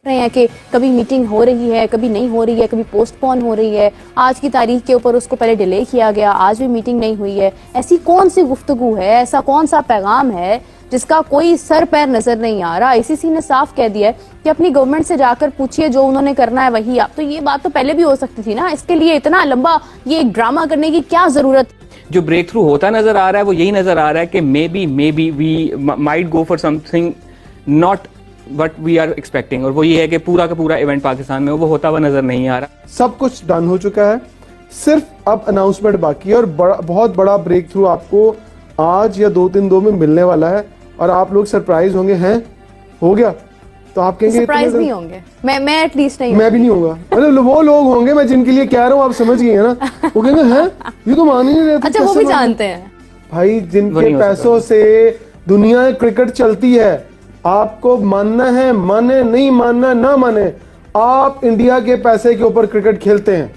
रहे हैं कि कभी मीटिंग हो रही है, कभी नहीं हो रही है, कभी पोस्टपोन हो रही है, आज की तारीख के ऊपर उसको पहले डिले किया गया, आज भी मीटिंग नहीं हुई है। ऐसी कौन सी गुफ्तगू है, ऐसा कौन सा पैगाम है जिसका कोई सर पैर नजर नहीं आ रहा? आईसीसी ने साफ कह दिया है कि अपनी गवर्नमेंट से जाकर पूछिए, जो उन्होंने करना है वही आप। तो ये बात तो पहले भी हो सकती थी ना, इसके लिए इतना लंबा ये एक ड्रामा करने की क्या जरूरत? जो ब्रेक थ्रू होता नजर आ रहा है वो यही नजर आ रहा है कि maybe we might go for something not what we are expecting, और वो ये है कि पूरा का पूरा इवेंट पाकिस्तान में वो होता हुआ नजर नहीं आ रहा। सब कुछ डन हो चुका है, सिर्फ अब अनाउंसमेंट बाकी है और बहुत बड़ा ब्रेक थ्रू आपको आज या 2-3 में मिलने वाला है और आप लोग सरप्राइज होंगे। हैं हो गया तो आप कहेंगे सरप्राइज नहीं होंगे। मैं एटलीस्ट नहीं, मैं भी नहीं होगा। अरे वो लोग होंगे मैं जिनके लिए कह रहा हूँ, आप समझ गए ना, वो कहेंगे हैं ये तो मान ही नहीं रहे। अच्छा, वो भी जानते हैं भाई, जिनके पैसों से दुनिया क्रिकेट चलती है, आपको मानना है माने, नहीं मानना ना माने, आप इंडिया के पैसे के ऊपर क्रिकेट खेलते हैं।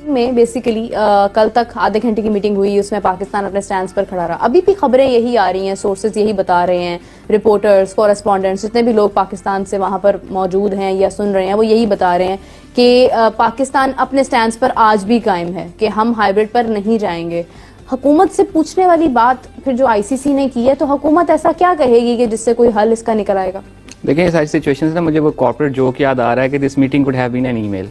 में बेसिकली कल तक आधे घंटे की मीटिंग हुई, उसमें पाकिस्तान अपने स्टैंड पर खड़ा रहा। अभी भी खबरें यही आ रही हैं, सोर्सेज यही बता रहे हैं, रिपोर्टर्स, कॉरेस्पॉन्डेंट्स, जितने भी लोग पाकिस्तान से वहां पर मौजूद हैं या सुन रहे हैं, वो यही बता रहे हैं कि पाकिस्तान अपने स्टैंड पर आज भी कायम है कि हम हाइब्रिड पर नहीं जाएंगे। हुकूमत से पूछने वाली बात फिर जो आईसीसी ने की है, तो हुकूमत ऐसा क्या कहेगी कि जिससे कोई हल इसका निकल आएगा? देखिए, सारी सिचुएशंस ना, मुझे वो कॉर्पोरेट जोक याद आ रहा है कि this meeting could have been an email,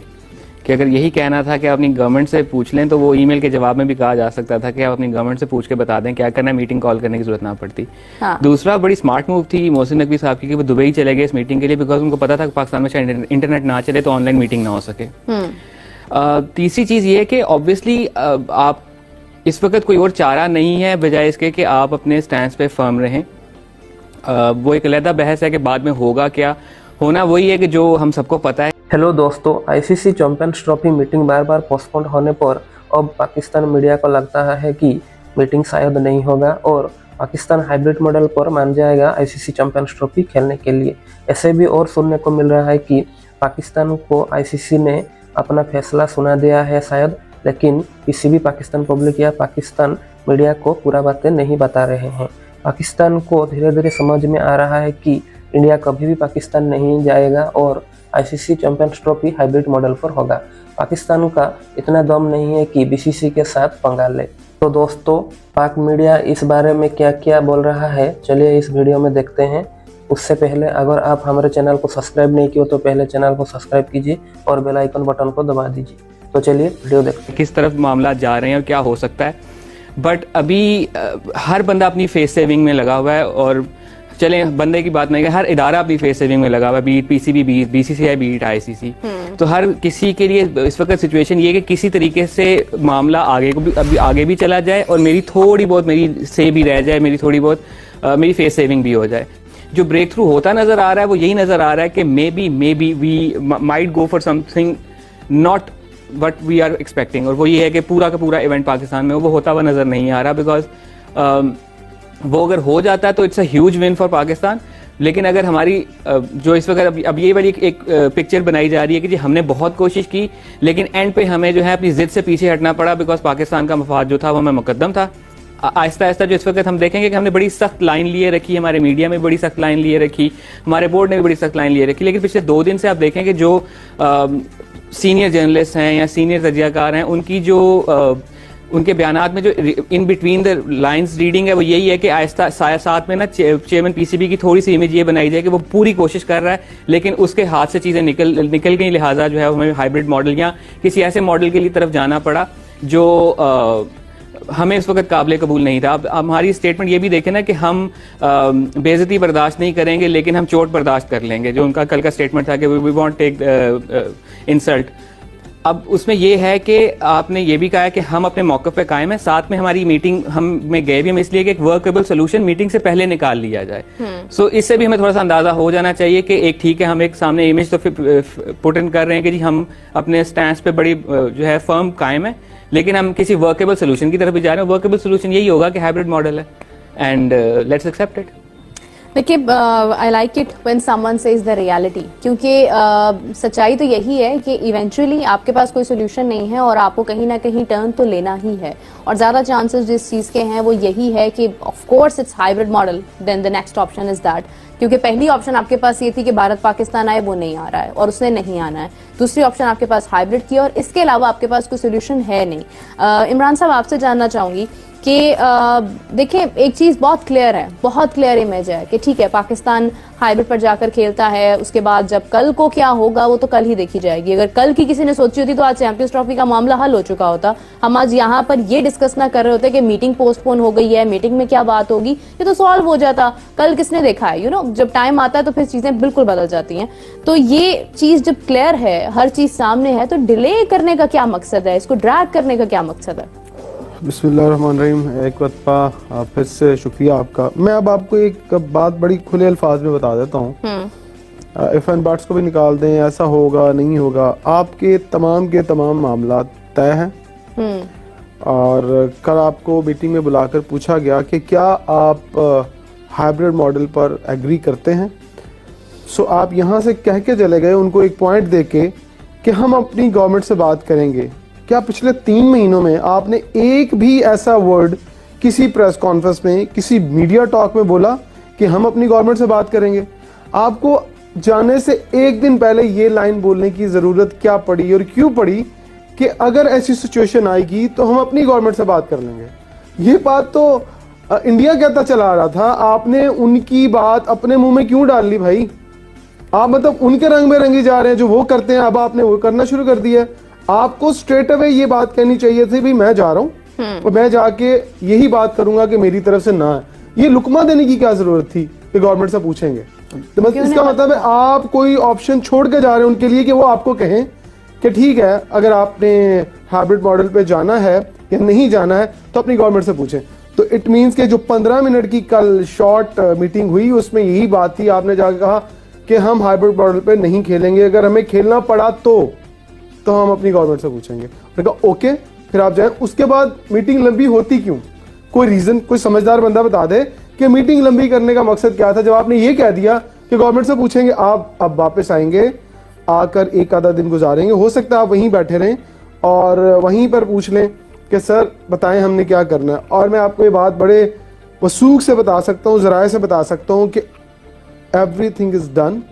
कि अगर यही कहना था कि अपनी गवर्नमेंट से पूछ लें तो वो ईमेल के जवाब में भी कहा जा सकता था कि आप अपनी गवर्नमेंट से पूछ के बता दें, क्या करना है, मीटिंग कॉल करने की जरूरत ना पड़ती। हाँ। दूसरा बड़ी स्मार्ट मूव थी मोहसिन नकवी साहब की कि वो दुबई चले गए इस मीटिंग के लिए, बिकॉज उनको पता था कि पाकिस्तान में शायद इंटरनेट ना चले तो ऑनलाइन मीटिंग ना हो सके। तीसरी चीज़ ये कि ऑब्वियसली आप इस वक्त कोई और चारा नहीं है बजाय इसके कि आप अपने स्टैंड पे फर्म रहें। वो एक अलग बहस है कि बाद में होगा क्या, होना वही है कि जो हम सबको पता है। हेलो दोस्तों, आईसीसी चैंपियंस ट्रॉफी मीटिंग बार बार पोस्टपोन होने पर अब पाकिस्तान मीडिया को लगता है कि मीटिंग शायद नहीं होगा और पाकिस्तान हाइब्रिड मॉडल पर मान जाएगा आईसीसी चैंपियंस ट्रॉफी खेलने के लिए। ऐसे भी और सुनने को मिल रहा है कि पाकिस्तान को आईसीसी ने अपना फैसला सुना दिया है शायद, लेकिन किसी भी पाकिस्तान पब्लिक या पाकिस्तान मीडिया को पूरा बातें नहीं बता रहे हैं। पाकिस्तान को धीरे धीरे समझ में आ रहा है कि इंडिया कभी भी पाकिस्तान नहीं जाएगा और ICC champions trophy hybrid model पर होगा। पाकिस्तान का इतना दम नहीं है कि बीसीसी के साथ पंगा ले। तो दोस्तों, पाक मीडिया इस बारे में क्या क्या बोल रहा है, चलिए इस वीडियो में देखते हैं। उससे पहले अगर आप हमारे चैनल को सब्सक्राइब नहीं किए तो पहले चैनल को सब्सक्राइब कीजिए और बेल आइकन बटन को दबा दीजिए। तो चलिए वीडियो देखते हैं किस तरफ मामला जा रहे हैं और क्या हो सकता है। बट अभी हर बंदा अपनी फेस सेविंग में लगा हुआ है, और चले बंदे की बात नहीं है, हर इदारा अपनी फेस सेविंग में लगा हुआ है, beat PCB, beat BCCI, beat ICC. तो हर किसी के लिए इस वक्त सिचुएशन ये है कि किसी तरीके से मामला आगे भी चला जाए और मेरी थोड़ी बहुत मेरी से भी रह जाए, मेरी थोड़ी बहुत मेरी फेस सेविंग भी हो जाए। जो ब्रेक थ्रू होता नजर आ रहा है वो यही नजर आ रहा है कि maybe we might go for something not what we are expecting, और वो ये है कि पूरा का पूरा इवेंट पाकिस्तान में वो होता हुआ नजर नहीं आ रहा, बिकॉज वो अगर हो जाता है तो it's a huge win for Pakistan. लेकिन अगर हमारी जो इस वक्त अब ये वाली एक पिक्चर बनाई जा रही है कि जी हमने बहुत कोशिश की लेकिन एंड पे हमें जो है अपनी जिद से पीछे हटना पड़ा, बिकॉज पाकिस्तान का मफाद जो था वो हमें मुकद्दम था। आहिस्ता आहिस्ता जो इस वक्त हम देखेंगे कि हमने बड़ी सख्त लाइन लिए रखी, हमारे मीडिया में बड़ी सख्त लाइन लिए रखी, हमारे बोर्ड ने भी बड़ी सख्त लाइन लिए रखी, लेकिन पिछले 2 दिन से आप देखेंगे जो सीनियर जर्नलिस्ट हैं या सीनियर तजियाकार हैं, उनकी जो उनके बयानात में जो in between the lines reading है वो यही है कि आहिस्ता साथ में ना चेयरमैन पीसीबी की थोड़ी सी इमेज ये बनाई जाए कि वो पूरी कोशिश कर रहा है लेकिन उसके हाथ से चीज़ें निकल गई, लिहाजा जो है हमें हाइब्रिड मॉडल या किसी ऐसे मॉडल के लिए तरफ जाना पड़ा जो हमें इस वक्त काबिल कबूल नहीं था। अब हमारी स्टेटमेंट ये भी देखें ना कि हम बेइज्जती बर्दाश्त नहीं करेंगे लेकिन हम चोट बर्दाश्त कर लेंगे, जो उनका कल का स्टेटमेंट था कि वी वॉन्ट टेक इंसल्ट। अब उसमें ये है कि आपने ये भी कहा है कि हम अपने मौक़िफ़ पे कायम है, साथ में हमारी मीटिंग हम में गए भी हम इसलिए कि एक वर्केबल सोल्यूशन मीटिंग से पहले निकाल लिया जाए। सो इससे भी हमें थोड़ा सा अंदाजा हो जाना चाहिए कि एक ठीक है, हम एक सामने इमेज तो पुट इन कर रहे हैं कि जी हम अपने स्टैंड पे बड़ी जो है फर्म कायम है, लेकिन हम किसी वर्केबल सोल्यूशन की तरफ भी जा रहे हैं। वर्केबल सोल्यूशन यही होगा कि हाइब्रिड मॉडल है, एंड लेट्स एक्सेप्ट इट। देखिए, I like it when someone says the reality, क्योंकि सच्चाई तो यही है कि इवेंचुअली आपके पास कोई सोल्यूशन नहीं है और आपको कहीं ना कहीं टर्न तो लेना ही है, और ज़्यादा चांसेस जिस चीज़ के हैं वो यही है कि of course it's hybrid model, then the next option is that, क्योंकि पहली ऑप्शन आपके पास ये थी कि भारत पाकिस्तान आए, वो नहीं आ रहा है और उसने नहीं आना है। दूसरी ऑप्शन आपके पास हाइब्रिड की, और इसके अलावा आपके पास कोई सोल्यूशन है नहीं। इमरान साहब, आपसे जानना चाहूंगी कि देखिए, एक चीज़ बहुत क्लियर है, बहुत क्लियर इमेज है कि ठीक है, पाकिस्तान हाइब्रिड पर जाकर खेलता है, उसके बाद जब कल को क्या होगा वो तो कल ही देखी जाएगी। अगर कल की किसी ने सोची होती तो आज चैंपियंस ट्रॉफी का मामला हल हो चुका होता। हम आज यहाँ पर ये डिस्कस ना कर रहे होते कि मीटिंग पोस्टपोन हो गई है, मीटिंग में क्या बात होगी, ये तो सॉल्व हो जाता। कल किसने देखा है, जब टाइम आता है तो फिर चीजें बिल्कुल बदल जाती हैं। तो ये चीज जब क्लियर है, हर चीज सामने है, तो डिले करने का क्या मकसद है, इसको ड्रैग करने का क्या मकसद है? बिस्मिल्लाहिर्रहमानिर्रहीम। एक बार फिर से शुक्रिया आपका। मैं अब आपको एक बात बड़ी खुले अल्फाज में बता देता हूँ, इफ एंड बट्स को भी निकाल दें, ऐसा होगा नहीं होगा, आपके तमाम के तमाम मामला तय हैं। और कल आपको मीटिंग में बुलाकर पूछा गया कि क्या आप हाइब्रिड मॉडल पर एग्री करते हैं। सो आप यहाँ से कह के चले गए उनको एक पॉइंट दे के कि हम अपनी गवर्नमेंट से बात करेंगे। क्या पिछले 3 महीनों में आपने एक भी ऐसा वर्ड किसी प्रेस कॉन्फ्रेंस में, किसी मीडिया टॉक में बोला कि हम अपनी गवर्नमेंट से बात करेंगे? आपको जाने से एक दिन पहले ये लाइन बोलने की ज़रूरत क्या पड़ी और क्यों पड़ी कि अगर ऐसी सिचुएशन आएगी तो हम अपनी गवर्नमेंट से बात कर लेंगे? ये बात तो इंडिया कहता चला आ रहा था, आपने उनकी बात अपने मुंह में क्यों डाल ली भाई? आप मतलब उनके रंग में रंगी जा रहे हैं, जो वो करते हैं अब आपने वो करना शुरू कर दिया है। आपको स्ट्रेट अवे ये बात कहनी चाहिए थी, भी मैं जा रहा हूँ और मैं जाके यही बात करूंगा कि मेरी तरफ से ना है। ये लुकमा देने की क्या जरूरत थी कि गवर्नमेंट से पूछेंगे? तो बस इसका मतलब है आप कोई ऑप्शन छोड़ के जा रहे हैं उनके लिए कि वो आपको कहें कि ठीक है, अगर आपने हाइब्रिड मॉडल पे जाना है या नहीं जाना है तो अपनी गवर्नमेंट से पूछें। तो इट मीन्स कि जो 15 मिनट की कल शॉर्ट मीटिंग हुई उसमें यही बात थी, आपने जाकर कहा कि हम हाइब्रिड मॉडल पे नहीं खेलेंगे, अगर हमें खेलना पड़ा तो हम अपनी गवर्नमेंट से पूछेंगे। मैंने कहा ओके, फिर आप जाएं। उसके बाद मीटिंग लंबी होती क्यों? कोई रीजन, कोई समझदार बंदा बता दे कि मीटिंग लंबी करने का मकसद क्या था। जब आपने ये कह दिया कि गवर्नमेंट से पूछेंगे, आप अब वापस आएंगे, आकर एक आधा दिन गुजारेंगे, हो सकता है आप वहीं बैठे रहें और वहीं पर पूछ लें कि सर बताएं हमने क्या करना है। और मैं आपको ये बात बड़े वसूख से बता सकता हूँ, ज़राए से बता सकता हूँ कि एवरीथिंग इज डन,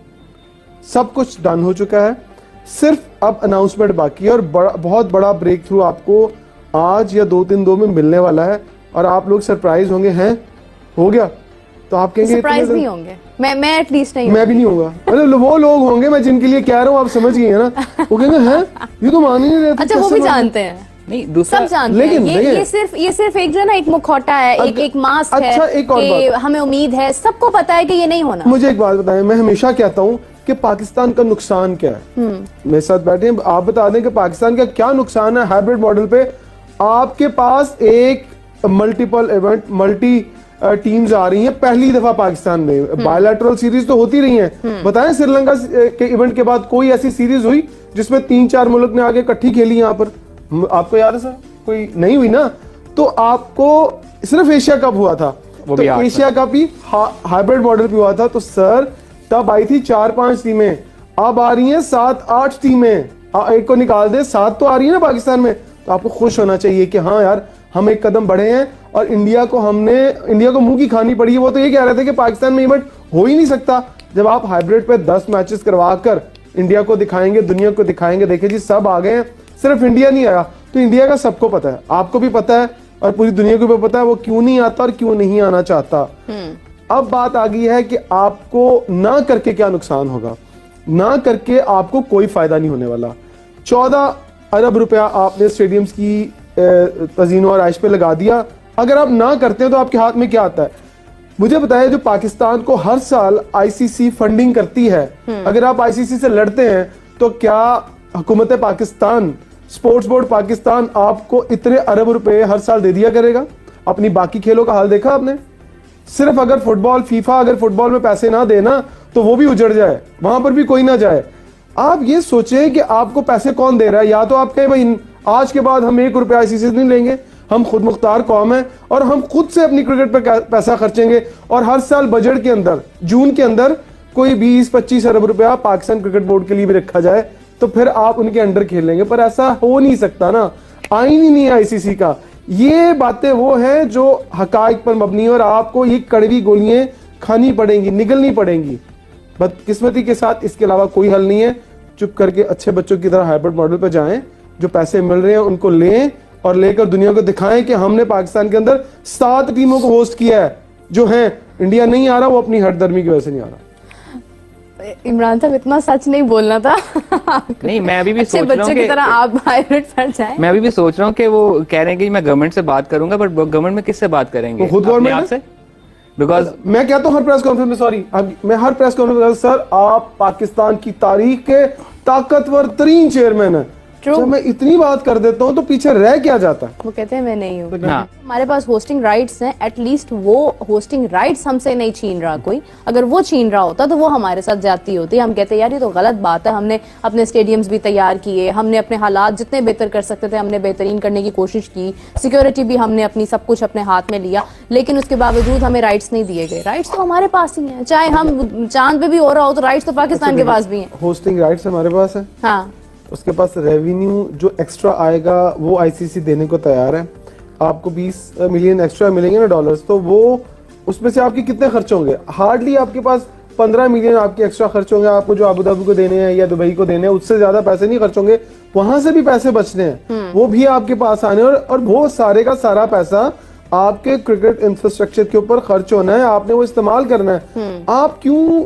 सब कुछ डन हो चुका है, सिर्फ अब अनाउंसमेंट बाकी है। और बहुत बड़ा ब्रेक थ्रू आपको आज या 2-3 में मिलने वाला है और आप लोग सरप्राइज होंगे। हैं हो गया तो आप कहेंगे सरप्राइज नहीं होंगे, मैं एटलीस्ट नहीं, मैं भी नहीं होगा। मतलब वो लोग होंगे मैं जिनके लिए कह रहा हूँ, आप समझ गए ना, वो कहेंगे हैं ये तो मान ही नहीं रहे। अच्छा, वो भी जानते हैं, नहीं दूसरा सब जानते हैं। ये सिर्फ एक जो है ना, एक मुखौटा है, एक मास्क है। अच्छा, एक और बात, हमें उम्मीद है, सबको पता है कि ये नहीं होना। मुझे एक बात बताएं, मैं हमेशा कहता हूँ कि पाकिस्तान का नुकसान क्या है। मेरे साथ बैठे हैं, आप बता दें कि पाकिस्तान का क्या नुकसान है हाइब्रिड मॉडल पे। आपके पास एक मल्टीपल इवेंट, मल्टी टीम्स आ रही हैं पहली दफा पाकिस्तान में। बायलैटरल सीरीज तो होती रही हैं, बताएं श्रीलंका के इवेंट के बाद कोई ऐसी सीरीज हुई जिसमें 3-4 मुल्क ने आगे इकट्ठी खेली? यहाँ पर आपको याद है सर? कोई नहीं हुई ना। तो आपको सिर्फ एशिया कप हुआ था, वो तो भी एशिया कप ही हाइब्रिड मॉडल पे हुआ था। तो सर तब आई थी 4-5 टीमें, अब आ रही हैं 7-8 टीमें। एक को निकाल दे, 7 तो आ रही है ना पाकिस्तान में। तो आपको खुश होना चाहिए कि हाँ यार, हम एक कदम बढ़े हैं। और इंडिया को मुंह की खानी पड़ी है। वो तो ये कह रहे थे कि पाकिस्तान में इवेंट हो ही नहीं सकता। जब आप हाइब्रिड पे 10 मैचेस करवा कर इंडिया को दिखाएंगे, दुनिया को दिखाएंगे, देखिए जी सब आ गए हैं, सिर्फ इंडिया नहीं आया। तो इंडिया का सबको पता है, आपको भी पता है और पूरी दुनिया को भी पता है वो क्यों नहीं आता और क्यों नहीं आना चाहता। अब बात आ गई है कि आपको ना करके क्या नुकसान होगा। ना करके आपको कोई फायदा नहीं होने वाला। 14 अरब रुपया आपने स्टेडियम्स की तज़ीनो और आइश पे लगा दिया। अगर आप ना करते हैं तो आपके हाथ में क्या आता है? मुझे बताया, जो पाकिस्तान को हर साल आईसीसी फंडिंग करती है, अगर आप आईसीसी से लड़ते हैं तो क्या हुकूमत पाकिस्तान, स्पोर्ट्स बोर्ड पाकिस्तान आपको इतने अरब रुपए हर साल दे दिया करेगा? अपनी बाकी खेलों का हाल देखा आपने? सिर्फ अगर फुटबॉल, फीफा अगर फुटबॉल में पैसे ना देना तो वो भी उजड़ जाए, वहां पर भी कोई ना जाए। आप ये सोचें कि आपको पैसे कौन दे रहा है। या तो आप कहें भाई आज के बाद हम 1 रुपया आईसीसी से नहीं लेंगे, हम खुद मुख्तार कौम है और हम खुद से अपनी क्रिकेट पर पैसा खर्चेंगे और हर साल बजट के अंदर जून के अंदर कोई 20-25 अरब रुपया पाकिस्तान क्रिकेट बोर्ड के लिए भी रखा जाए तो फिर आप उनके अंडर खेल लेंगे। पर ऐसा हो नहीं सकता ना, आईन ही नहीं है आईसीसी का। ये बातें वो हैं जो हकाइक पर मबनी है और आपको ये कड़वी गोलियां खानी पड़ेंगी, निगलनी पड़ेंगी। बदकिस्मती के साथ इसके अलावा कोई हल नहीं है। चुप करके अच्छे बच्चों की तरह हाइब्रिड मॉडल पर जाएं, जो पैसे मिल रहे हैं उनको लें और लेकर दुनिया को दिखाएं कि हमने पाकिस्तान के अंदर 7 टीमों को होस्ट किया है जो हैं। इंडिया नहीं आ रहा, वो अपनी हठधर्मी की वजह से नहीं आ रहा। इमरान साहब इतना सच नहीं बोलना था। नहीं, मैं अभी भी अच्छे सोच रहा बच्चों हूँ की कि तरह आप हाइब्रिड पर जाएं। मैं अभी भी सोच रहा हूँ कि वो कह रहे हैं कि मैं गवर्नमेंट से बात करूंगा, बट गवर्नमेंट में किससे बात करेंगे? वो खुद अपने गवर्नमेंट आप है? से। बिकॉज मैं कहता हूं हर प्रेस कॉन्फ्रेंस में, सॉरी मैं हर प्रेस कॉन्फ्रेंस में, सर आप पाकिस्तान की तारीख के ताकतवर तरीन चेयरमैन है। True. जब मैं इतनी बात कर देता हूं तो पीछे रह क्या जाता है? वो कहते हैं मैं नहीं हूँ। हाँ। हमारे पास होस्टिंग राइट्स हैं, एटलीस्ट वो होस्टिंग राइट्स हमसे नहीं छीन रहा कोई। अगर वो छीन रहा होता तो वो हमारे साथ जाती होती। हम कहते यार ये तो गलत बात है, हमने अपने स्टेडियम्स भी तैयार किए, हमने अपने हालात जितने बेहतर कर सकते थे हमने बेहतरीन करने की कोशिश की, सिक्योरिटी भी हमने अपनी सब कुछ अपने हाथ में लिया, लेकिन उसके बावजूद हमें राइट्स नहीं दिए गए। राइट्स तो हमारे पास ही हैं, चाहे हम चांद पे भी हो रहा हो तो राइट्स तो पाकिस्तान के पास भी हैं। होस्टिंग राइट्स हमारे पास है, हाँ, उसके पास रेवेन्यू जो एक्स्ट्रा आएगा वो आईसीसी देने को तैयार है। आपको 20 मिलियन एक्स्ट्रा मिलेंगे ना डॉलर्स, तो वो उसमें से आपके कितने खर्च होंगे? हार्डली आपके पास 15 मिलियन आपके एक्स्ट्रा खर्च होंगे। आपको जो अबू धाबी को देने हैं या दुबई को देने हैं उससे ज्यादा पैसे नहीं खर्च होंगे, वहां से भी पैसे बचने हैं, वो भी आपके पास आने और वो सारे का सारा पैसा आपके क्रिकेट इंफ्रास्ट्रक्चर के ऊपर खर्च होना है, आपने वो इस्तेमाल करना है। आप क्यों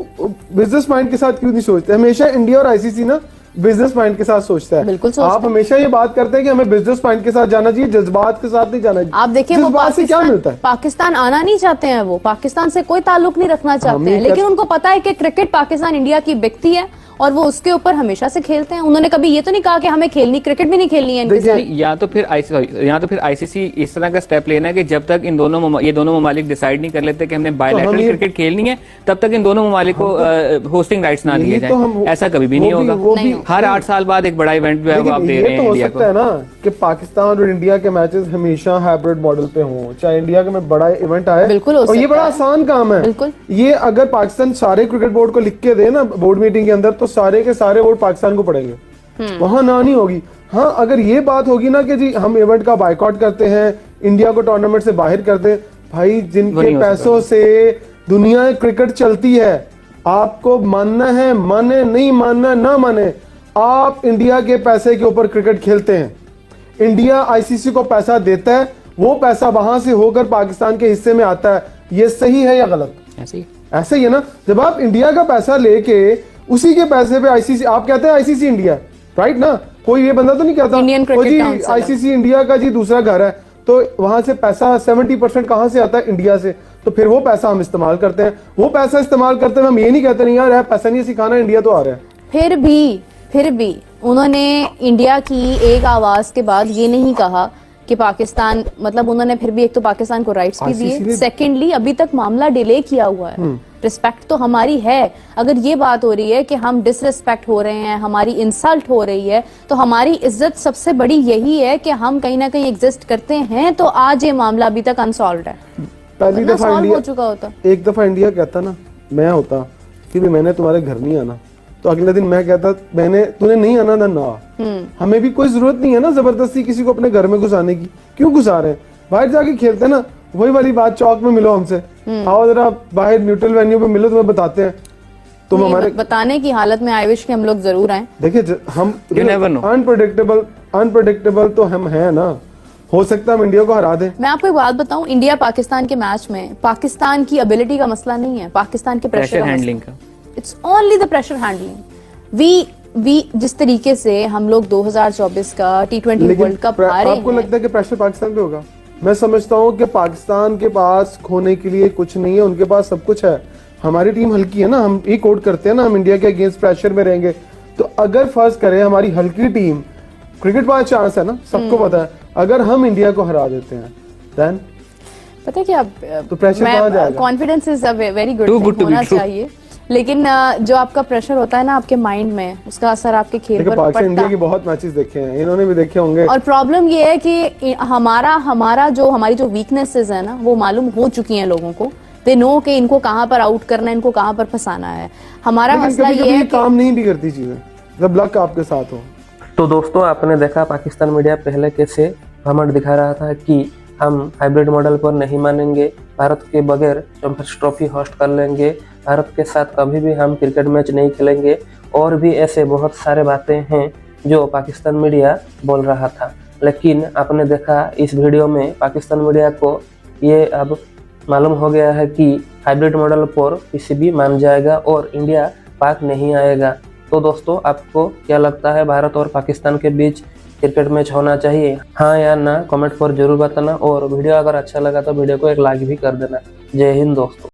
बिजनेस माइंड के साथ क्यों नहीं सोचते? हमेशा इंडिया और आईसीसी ना बिजनेस माइंड के साथ सोचता है। बिल्कुल सोचता आप हमेशा ये बात करते हैं कि हमें बिजनेस माइंड के साथ जाना चाहिए, जज्बात के साथ नहीं जाना चाहिए। आप देखिए वो जज्बात से क्या मिलता है? पाकिस्तान आना नहीं चाहते हैं, वो पाकिस्तान से कोई ताल्लुक नहीं रखना चाहते हैं, लेकिन उनको पता है कि क्रिकेट पाकिस्तान इंडिया की बिकती है और वो उसके ऊपर हमेशा से खेलते हैं। उन्होंने कभी ये तो नहीं कहा कि हमें खेलनी क्रिकेट भी नहीं खेलनी है इनके साथ। या तो फिर आईसीसी इस तरह का स्टेप लेना है कि जब तक ये दोनों ममालिक डिसाइड नहीं कर लेते कि हमने बायलैटरल क्रिकेट खेलनी है, तब तक इन दोनों ममालिक को होस्टिंग राइट्स ना दिए जाए। ऐसा कभी भी नहीं होगा। हर 8 साल बाद एक बड़ा इवेंट जो है वो आप दे रहे हैं हो इंडिया सकता है ना कि पाकिस्तान और इंडिया के मैचेस हमेशा हाइब्रिड मॉडल पे हों, चाहे इंडिया के में बड़ा इवेंट आए। बिल्कुल हो और ये सकता बड़ा है। आसान काम है। बिल्कुल। ये अगर पाकिस्तान सारे क्रिकेट बोर्ड को लिख के दे ना बोर्ड मीटिंग के अंदर, तो सारे के सारे वोट पाकिस्तान को पड़ेंगे, वहां ना नहीं होगी। हाँ, अगर ये बात होगी ना कि जी हम इवेंट का बायकॉट करते हैं, इंडिया को टूर्नामेंट से बाहर करते हैं, भाई जिनके पैसों से दुनिया क्रिकेट चलती है, आपको मानना है माने, नहीं मानना ना माने, आप इंडिया के पैसे के ऊपर क्रिकेट खेलते हैं। इंडिया आईसीसी को पैसा देता है, वो पैसा वहां से होकर पाकिस्तान के हिस्से में आता है। ये सही है या गलत? ऐसे ही है ना। जब आप इंडिया का पैसा लेके उसी के पैसे पे आईसीसी, आप कहते हैं आईसीसी इंडिया, राइट ना? कोई ये बंदा तो नहीं कहता Indian cricket council ICC India का जी दूसरा घर है, तो वहां से पैसा 70% कहां से आता है? इंडिया से। तो फिर वो पैसा हम इस्तेमाल करते हैं, वो पैसा इस्तेमाल करते हैं, हम ये नहीं कहते नहीं यार पैसा नहीं सिखाना, इंडिया तो आ रहा है। फिर भी उन्होंने इंडिया की एक आवाज के बाद ये नहीं कहा कि पाकिस्तान, मतलब उन्होंने फिर भी एक तो पाकिस्तान को राइट्स भी दिए, सेकेंडली अभी तक मामला डिले किया हुआ है। रिस्पेक्ट तो हमारी है। अगर ये बात हो रही है कि हम डिसरिस्पेक्ट हो रहे हैं, हमारी इंसल्ट हो रही है, तो हमारी इज्जत सबसे बड़ी यही है कि हम कहीं ना कहीं एग्जिस्ट करते हैं। तो आज ये मामला अभी तक अनसॉल्व्ड है। पहली दफा इंडिया हो चुका होता, एक दफा इंडिया कहता ना मैं होता कि मैंने तुम्हारे घर नहीं आना, तो अगले दिन मैं कहता तूने नहीं आना ना। हमें भी कोई जरूरत नहीं है ना जबरदस्ती किसी को अपने घर में घुसाने की। क्यों घुसा रहे हैं? बाहर जाके खेलते ना, वही वाली बात, चौक में मिलो हमसे, आओ जरा बाहर न्यूट्रल वेन्यू पे मिलो, तुम्हें बताते हैं। तुम हमारे बताने की हालत में आई विश कि हम लोग जरूर आए। देखिए हम अनप्रेडिक्टेबल तो हम है ना, हो सकता है हम इंडिया को हरा दें। मैं आपको एक बात बताऊं, इंडिया पाकिस्तान के मैच में पाकिस्तान की एबिलिटी का मसला नहीं है, पाकिस्तान के प्रेशर हैंडलिंग का। It's only the pressure handling. We जिस तरीके से हम लोग 2024 का T20 वर्ल्ड कप हारे हैं, आपको लगता है कि प्रेशर पाकिस्तान पे होगा? मैं समझता हूँ कि पाकिस्तान के पास खोने के लिए कुछ नहीं है, उनके पास सब कुछ है। हमारी टीम हल्की है ना, हम ये कोड करते हैं ना, हम इंडिया के अगेंस्ट प्रेशर में रहेंगे। तो अगर फर्ज करें हमारी हल्की टीम, क्रिकेट का चांस है ना, सबको पता है, अगर हम इंडिया को हरा देते हैं देन पता है क्या, तो प्रेशर कहाँ जाएगा? Confidence is a very good होना चाहिए, लेकिन जो आपका प्रेशर होता है ना आपके माइंड में, उसका असर आपके खेल देखो पर पाकिस्तान पड़ता इंडिया की बहुत मैचेस देखे हैं, इन्होंने भी देखे होंगे। और प्रॉब्लम ये है कि हमारी जो वीकनेसेस है ना वो मालूम हो चुकी हैं लोगों को। दे नो कि इनको कहाँ पर आउट करना है, इनको कहाँ पर फंसाना है। हमारा लेकिन मसला कभी-कभी ये है कि काम नहीं भी करती चीजें, जब लक आपके साथ हो। तो दोस्तों आपने देखा पाकिस्तान मीडिया पहले कैसे घमंड दिखा रहा था कि हम हाइब्रिड मॉडल पर नहीं मानेंगे, भारत के बगैर चैंपियंस ट्रॉफी होस्ट कर लेंगे, भारत के साथ कभी भी हम क्रिकेट मैच नहीं खेलेंगे, और भी ऐसे बहुत सारे बातें हैं जो पाकिस्तान मीडिया बोल रहा था। लेकिन आपने देखा इस वीडियो में पाकिस्तान मीडिया को ये अब मालूम हो गया है कि हाइब्रिड मॉडल पर पीसीबी मान जाएगा और इंडिया पाक नहीं आएगा। तो दोस्तों आपको क्या लगता है, भारत और पाकिस्तान के बीच क्रिकेट मैच होना चाहिए, हाँ या ना? कमेंट पर जरूर बताना, और वीडियो अगर अच्छा लगा तो वीडियो को एक लाइक भी कर देना। जय हिंद दोस्तों।